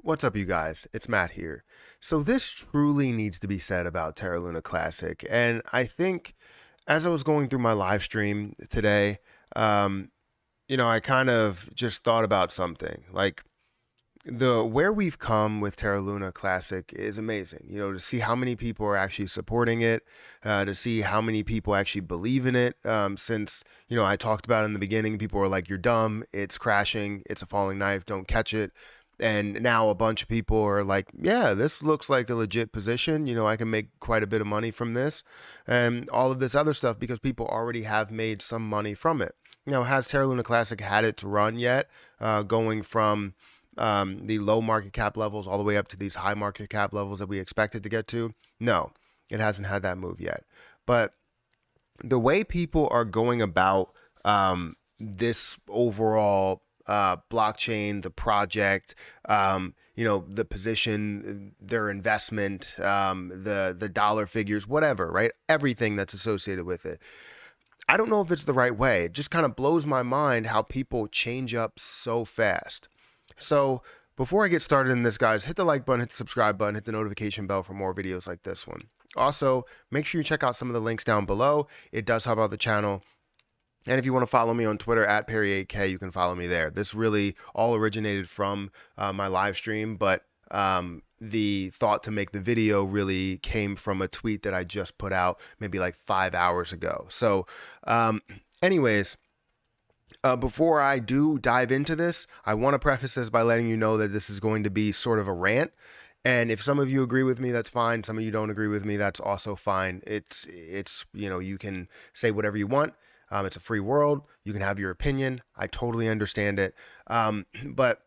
What's up, you guys? It's Matt here. So this truly needs to be said about Terra Luna Classic, and I think as I was going through my live stream today, um, I kind of just thought about something like the where we've come with Terra Luna Classic is amazing. To see how many people are actually supporting it, to see how many people actually believe in it. Since I talked about it in the beginning, people were like, "You're dumb. It's crashing. It's a falling knife. Don't catch it." And now a bunch of people are like, "Yeah, this looks like a legit position. I can make quite a bit of money from this," and all of this other stuff because people already have made some money from it. Has Terra Luna Classic had it to run yet? Going from the low market cap levels all the way up to these high market cap levels that we expected to get to? No, it hasn't had that move yet. But the way people are going about this overall blockchain, the project, the position, their investment, the dollar figures, whatever, right? Everything that's associated with it. I don't know if it's the right way. It just kind of blows my mind how people change up so fast. So before I get started in this, guys, hit the like button, hit the subscribe button, hit the notification bell for more videos like this one. Also, make sure you check out some of the links down below. It does help out the channel. And if you want to follow me on Twitter at Perry8K, you can follow me there. This really all originated from my live stream, but the thought to make the video really came from a tweet that I just put out maybe like 5 hours ago. So anyways, before I do dive into this, I want to preface this by letting you know that this is going to be sort of a rant. And if some of you agree with me, that's fine. Some of you don't agree with me, that's also fine. It's you can say whatever you want. It's a free world. You can have your opinion. I totally understand it. But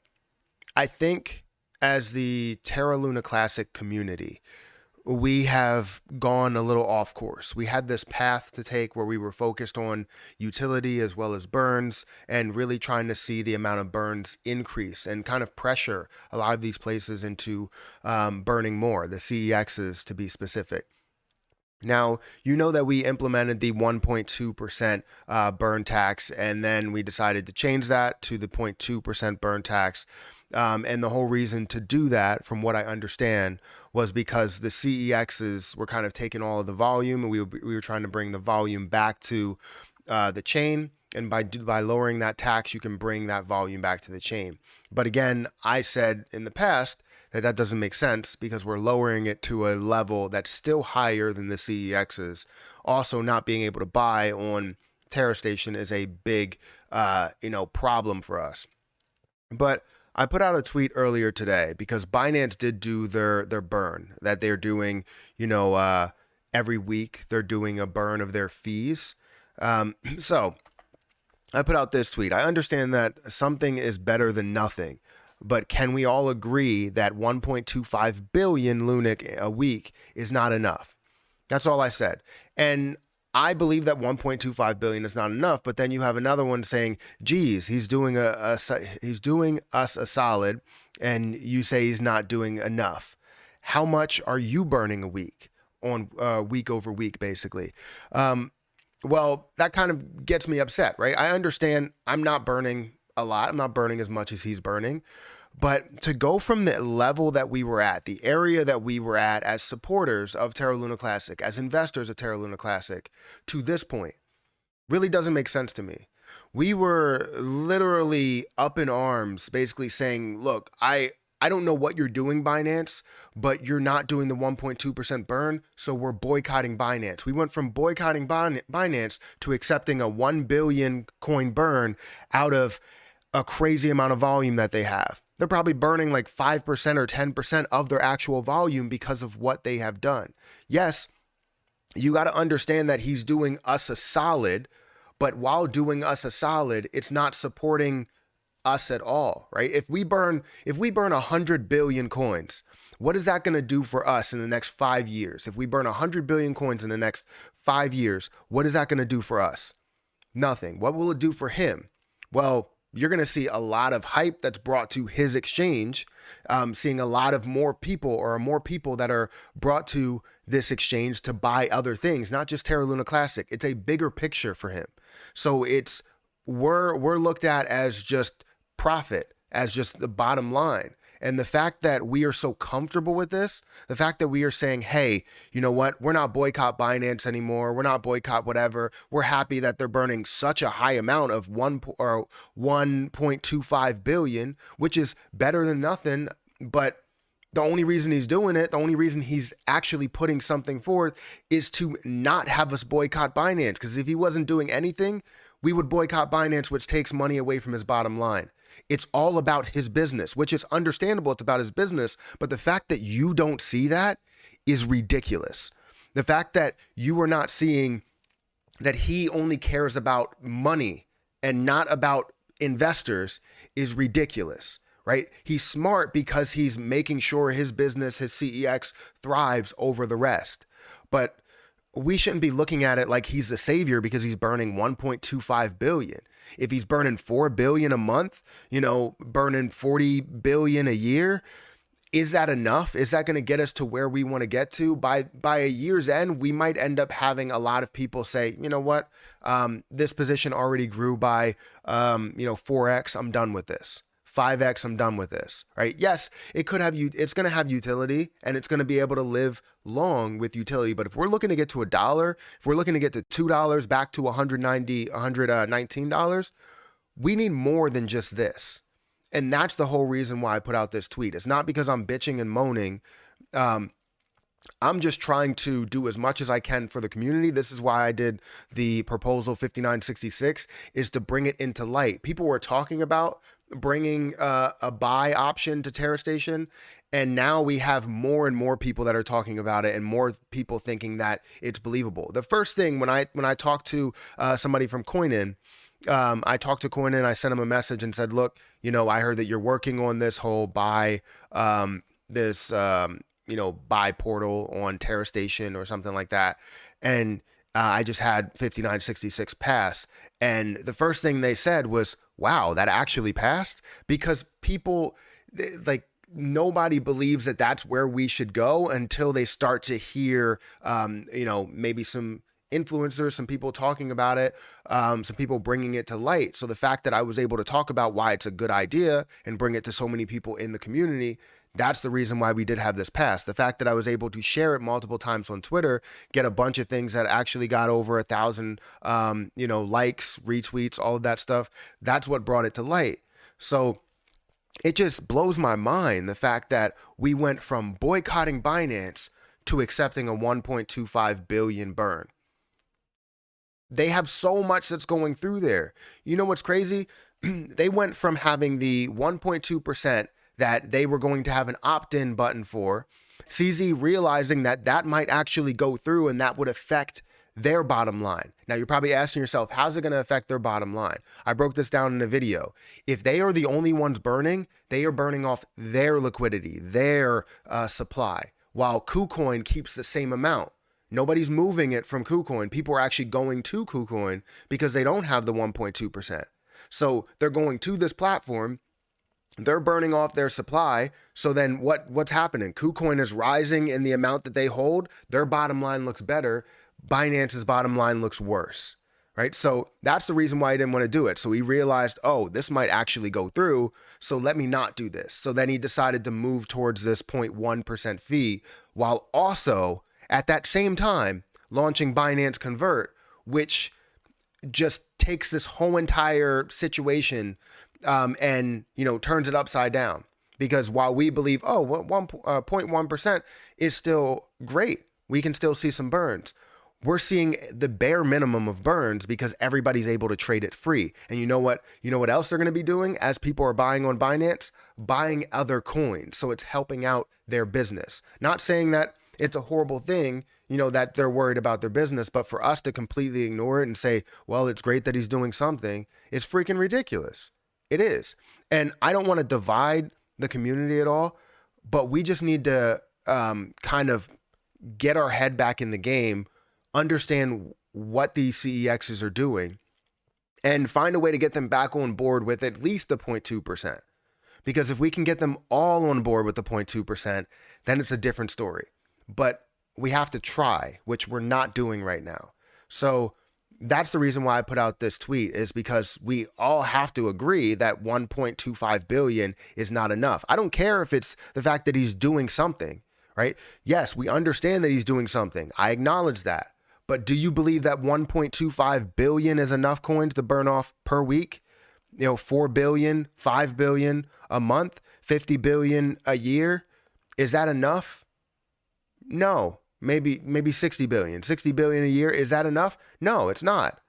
I think as the Terra Luna Classic community, we have gone a little off course. We had this path to take where we were focused on utility as well as burns and really trying to see the amount of burns increase and kind of pressure a lot of these places into burning more, the CEXs to be specific. Now, you know that we implemented the 1.2% burn tax, and then we decided to change that to the 0.2% burn tax. And the whole reason to do that, from what I understand, was because the CEXs were kind of taking all of the volume, and we were trying to bring the volume back to the chain. And by lowering that tax, you can bring that volume back to the chain. But again, I said in the past that doesn't make sense because we're lowering it to a level that's still higher than the CEXs. Also, not being able to buy on TerraStation is a big, problem for us. But I put out a tweet earlier today because Binance did do their burn that they're doing, every week they're doing a burn of their fees. So I put out this tweet. I understand that something is better than nothing, but can we all agree that 1.25 billion Lunic a week is not enough? That's all I said. And I believe that 1.25 billion is not enough, but then you have another one saying, geez, he's doing he's doing us a solid, and you say he's not doing enough. How much are you burning a week on week over week, basically? Well, that kind of gets me upset, right? I understand I'm not burning a lot. I'm not burning as much as he's burning. But to go from the level that we were at, the area that we were at as supporters of Terra Luna Classic, as investors of Terra Luna Classic, to this point, really doesn't make sense to me. We were literally up in arms, basically saying, look, I don't know what you're doing, Binance, but you're not doing the 1.2% burn, so we're boycotting Binance. We went from boycotting Binance to accepting a 1 billion coin burn out of a crazy amount of volume that they have. They're probably burning like 5% or 10% of their actual volume because of what they have done. Yes, you got to understand that he's doing us a solid, but while doing us a solid, it's not supporting us at all, right? If we burn 100 billion coins, what is that going to do for us in the next 5 years? If we burn 100 billion coins in the next 5 years, what is that going to do for us? Nothing. What will it do for him? Well, you're going to see a lot of hype that's brought to his exchange, seeing a lot of more people that are brought to this exchange to buy other things, not just Terra Luna Classic. It's a bigger picture for him. So we're looked at as just profit, as just the bottom line. And the fact that we are so comfortable with this, the fact that we are saying, hey, you know what? We're not boycott Binance anymore. We're not boycott whatever. We're happy that they're burning such a high amount of 1.25 billion, which is better than nothing. But the only reason he's doing it, the only reason he's actually putting something forth is to not have us boycott Binance. Because if he wasn't doing anything, we would boycott Binance, which takes money away from his bottom line. It's all about his business, which is understandable. It's about his business. But the fact that you don't see that is ridiculous. The fact that you are not seeing that he only cares about money and not about investors is ridiculous, right? He's smart because he's making sure his business, his CEX, thrives over the rest. But we shouldn't be looking at it like he's the savior because he's burning 1.25 billion. If he's burning 4 billion a month, burning 40 billion a year, is that enough? Is that going to get us to where we want to get to? By a year's end, we might end up having a lot of people say, you know what, this position already grew by 4x. I'm done with this. 5x, I'm done with this, right? Yes, it's going to have utility and it's going to be able to live long with utility. But if we're looking to get to $1, if we're looking to get to $2 back to $119, we need more than just this. And that's the whole reason why I put out this tweet. It's not because I'm bitching and moaning. I'm just trying to do as much as I can for the community. This is why I did the proposal 5966, is to bring it into light. People were talking about bringing a buy option to Terra Station, and now we have more and more people that are talking about it and more people thinking that it's believable. The first thing when I talked to somebody from Coinin, I talked to Coinin, I sent him a message and said, look, I heard that you're working on this whole buy buy portal on Terra Station or something like that. And I just had 5966 pass. And the first thing they said was, wow, that actually passed? Because people, nobody believes that that's where we should go until they start to hear, maybe some influencers, some people talking about it, some people bringing it to light. So the fact that I was able to talk about why it's a good idea and bring it to so many people in the community, that's the reason why we did have this pass. The fact that I was able to share it multiple times on Twitter, get a bunch of things that actually got over 1,000, likes, retweets, all of that stuff. That's what brought it to light. So it just blows my mind, the fact that we went from boycotting Binance to accepting a 1.25 billion burn. They have so much that's going through there. You know what's crazy? They went from having the 1.2% that they were going to have an opt-in button for, CZ realizing that that might actually go through and that would affect their bottom line. Now, you're probably asking yourself, how's it going to affect their bottom line? I broke this down in a video. If they are the only ones burning, they are burning off their liquidity, their supply, while KuCoin keeps the same amount. Nobody's moving it from KuCoin. People are actually going to KuCoin because they don't have the 1.2%. So they're going to this platform. They're burning off their supply. So then what's happening? KuCoin is rising in the amount that they hold. Their bottom line looks better. Binance's bottom line looks worse, right? So that's the reason why he didn't want to do it. So he realized, oh, this might actually go through. So let me not do this. So then he decided to move towards this 0.1% fee, while also at that same time launching Binance Convert, which just takes this whole entire situation and turns it upside down. Because while we believe, 0.1% is still great, we can still see some burns, we're seeing the bare minimum of burns because everybody's able to trade it free. And you know what else they're going to be doing as people are buying on Binance? Buying other coins. So it's helping out their business. Not saying that it's a horrible thing, that they're worried about their business, but for us to completely ignore it and say, well, it's great that he's doing something, it's freaking ridiculous. It is. And I don't want to divide the community at all, but we just need to kind of get our head back in the game, understand what these CEXs are doing, and find a way to get them back on board with at least the 0.2%. Because if we can get them all on board with the 0.2%, then it's a different story. But we have to try, which we're not doing right now. So That's the reason why I put out this tweet, is because we all have to agree that 1.25 billion is not enough. I don't care if it's the fact that he's doing something, right? Yes, we understand that he's doing something. I acknowledge that. But do you believe that 1.25 billion is enough coins to burn off per week? 4 billion, 5 billion a month, 50 billion a year? Is that enough? No. Maybe 60 billion. 60 billion a year, is that enough? No, it's not.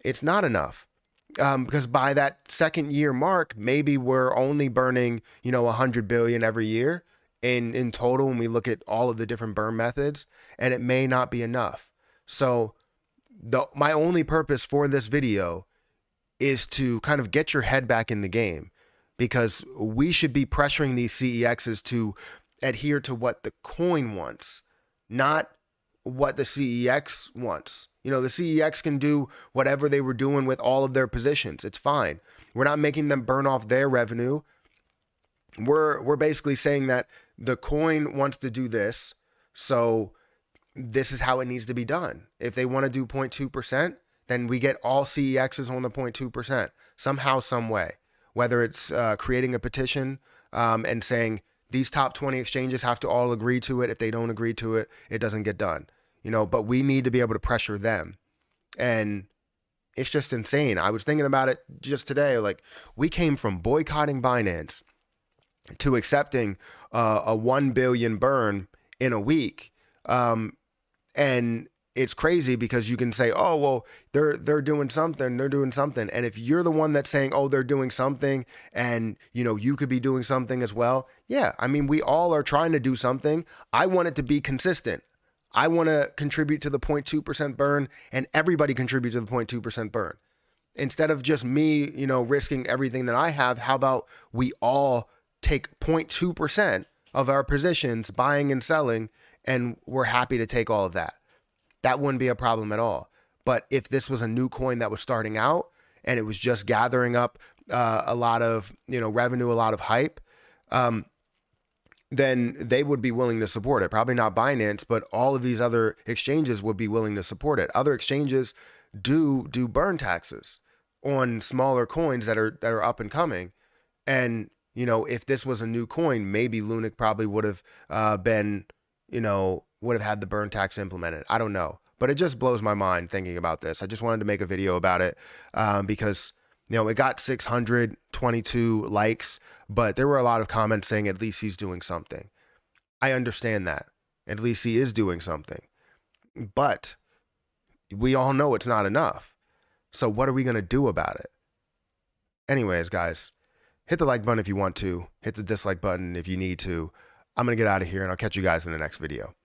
It's not enough. Because by that second year mark, maybe we're only burning, 100 billion every year in total when we look at all of the different burn methods, and it may not be enough. So my only purpose for this video is to kind of get your head back in the game, because we should be pressuring these CEXs to adhere to what the coin wants, not what the CEX wants. The CEX can do whatever they were doing with all of their positions. It's fine. We're not making them burn off their revenue. We're basically saying that the coin wants to do this, so this is how it needs to be done. If they want to do 0.2%, then we get all CEXs on the 0.2% somehow, some way. Whether it's creating a petition and saying these top 20 exchanges have to all agree to it. If they don't agree to it, it doesn't get done. But we need to be able to pressure them. And it's just insane. I was thinking about it just today. Like, we came from boycotting Binance to accepting a 1 billion burn in a week. And it's crazy because you can say, oh, well, they're doing something. They're doing something. And if you're the one that's saying, oh, they're doing something, and, you could be doing something as well. Yeah. I mean, we all are trying to do something. I want it to be consistent. I want to contribute to the 0.2% burn, and everybody contribute to the 0.2% burn. Instead of just me, risking everything that I have, how about we all take 0.2% of our positions, buying and selling, and we're happy to take all of that. That wouldn't be a problem at all. But if this was a new coin that was starting out and it was just gathering up a lot of revenue, a lot of hype, then they would be willing to support it. Probably not Binance, but all of these other exchanges would be willing to support it. Other exchanges do burn taxes on smaller coins that are up and coming. And if this was a new coin, maybe Lunic probably would have been would have had the burn tax implemented. I don't know, but it just blows my mind thinking about this. I just wanted to make a video about it because, it got 622 likes, but there were a lot of comments saying at least he's doing something. I understand that. At least he is doing something, but we all know it's not enough. So what are we going to do about it? Anyways, guys, hit the like button if you want to, hit the dislike button if you need to. I'm going to get out of here, and I'll catch you guys in the next video.